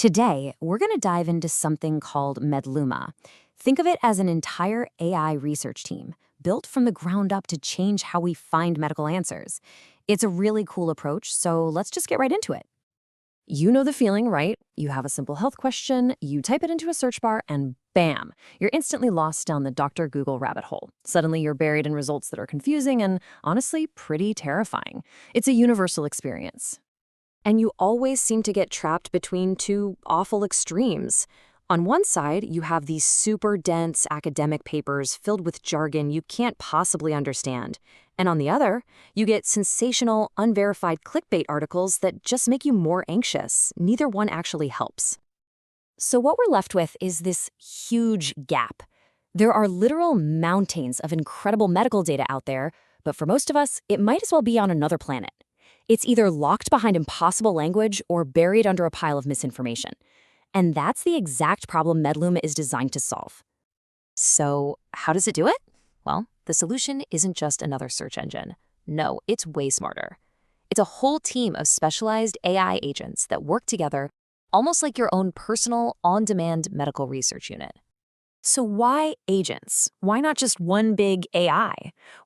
Today, we're going to dive into something called Medluma. Think of it as an entire AI research team built from the ground up to change how we find medical answers. It's a really cool approach, so let's just get right into it. You know the feeling, right? You have a simple health question, you type it into a search bar, and bam, you're instantly lost down the Dr. Google rabbit hole. Suddenly, you're buried in results that are confusing and, honestly, pretty terrifying. It's a universal experience. And you always seem to get trapped between two awful extremes. On one side, you have these super dense academic papers filled with jargon you can't possibly understand. And on the other, you get sensational, unverified clickbait articles that just make you more anxious. Neither one actually helps. So what we're left with is this huge gap. There are literal mountains of incredible medical data out there, but for most of us, it might as well be on another planet. It's either locked behind impossible language or buried under a pile of misinformation. And that's the exact problem Medluma is designed to solve. So, how does it do it? Well, the solution isn't just another search engine. No, it's way smarter. It's a whole team of specialized AI agents that work together, almost like your own personal, on-demand medical research unit. So why agents? Why not just one big AI?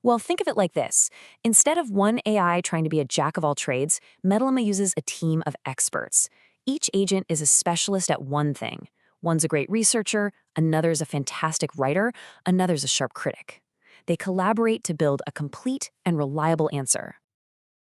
Well, think of it like this. Instead of one AI trying to be a jack of all trades, Medluma uses a team of experts. Each agent is a specialist at one thing. One's a great researcher, another's a fantastic writer, another's a sharp critic. They collaborate to build a complete and reliable answer.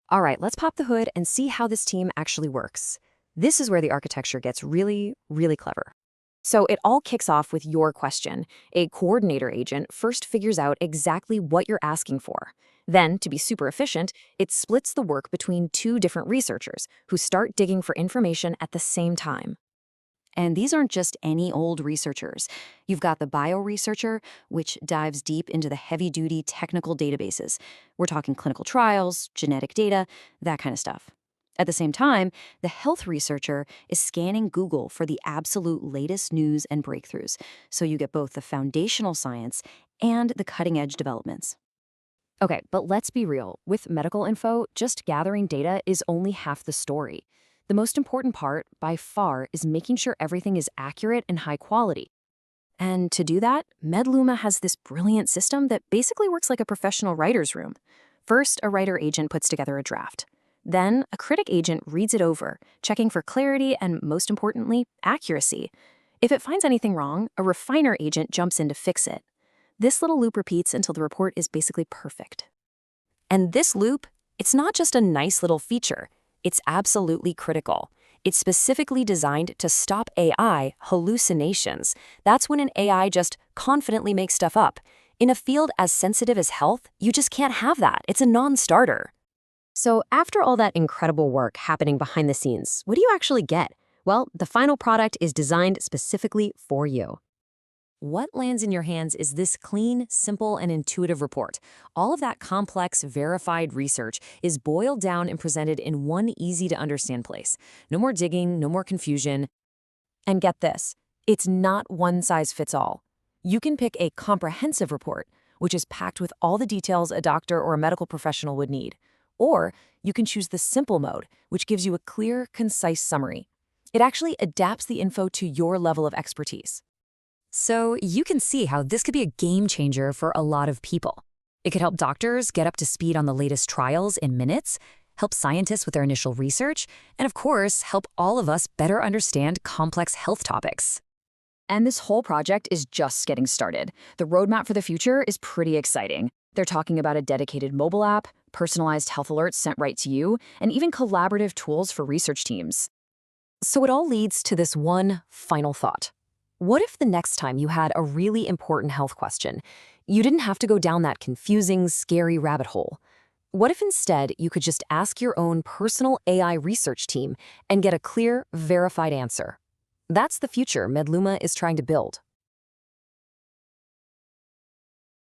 All right, let's pop the hood and see how this team actually works. This is where the architecture gets really, really clever. So it all kicks off with your question. A coordinator agent first figures out exactly what you're asking for. Then, to be super efficient, it splits the work between two different researchers who start digging for information at the same time. And these aren't just any old researchers. You've got the bioresearcher, which dives deep into the heavy-duty technical databases. We're talking clinical trials, genetic data, that kind of stuff. At the same time, the health researcher is scanning Google for the absolute latest news and breakthroughs, so you get both the foundational science and the cutting-edge developments. Okay, but let's be real. With medical info, just gathering data is only half the story. The most important part, by far, is making sure everything is accurate and high quality. And to do that, Medluma has this brilliant system that basically works like a professional writer's room. First, a writer agent puts together a draft. Then, a critic agent reads it over, checking for clarity and, most importantly, accuracy. If it finds anything wrong, a refiner agent jumps in to fix it. This little loop repeats until the report is basically perfect. And this loop, it's not just a nice little feature. It's absolutely critical. It's specifically designed to stop AI hallucinations. That's when an AI just confidently makes stuff up. In a field as sensitive as health, you just can't have that. It's a non-starter. So after all that incredible work happening behind the scenes, what do you actually get? Well, the final product is designed specifically for you. What lands in your hands is this clean, simple, and intuitive report. All of that complex, verified research is boiled down and presented in one easy-to-understand place. No more digging, no more confusion. And get this, it's not one size fits all. You can pick a comprehensive report, which is packed with all the details a doctor or a medical professional would need. Or you can choose the simple mode, which gives you a clear, concise summary. It actually adapts the info to your level of expertise. So you can see how this could be a game changer for a lot of people. It could help doctors get up to speed on the latest trials in minutes, help scientists with their initial research, and of course, help all of us better understand complex health topics. And this whole project is just getting started. The roadmap for the future is pretty exciting. They're talking about a dedicated mobile app, personalized health alerts sent right to you, and even collaborative tools for research teams. So it all leads to this one final thought. What if the next time you had a really important health question, you didn't have to go down that confusing, scary rabbit hole? What if instead you could just ask your own personal AI research team and get a clear, verified answer? That's the future Medluma is trying to build.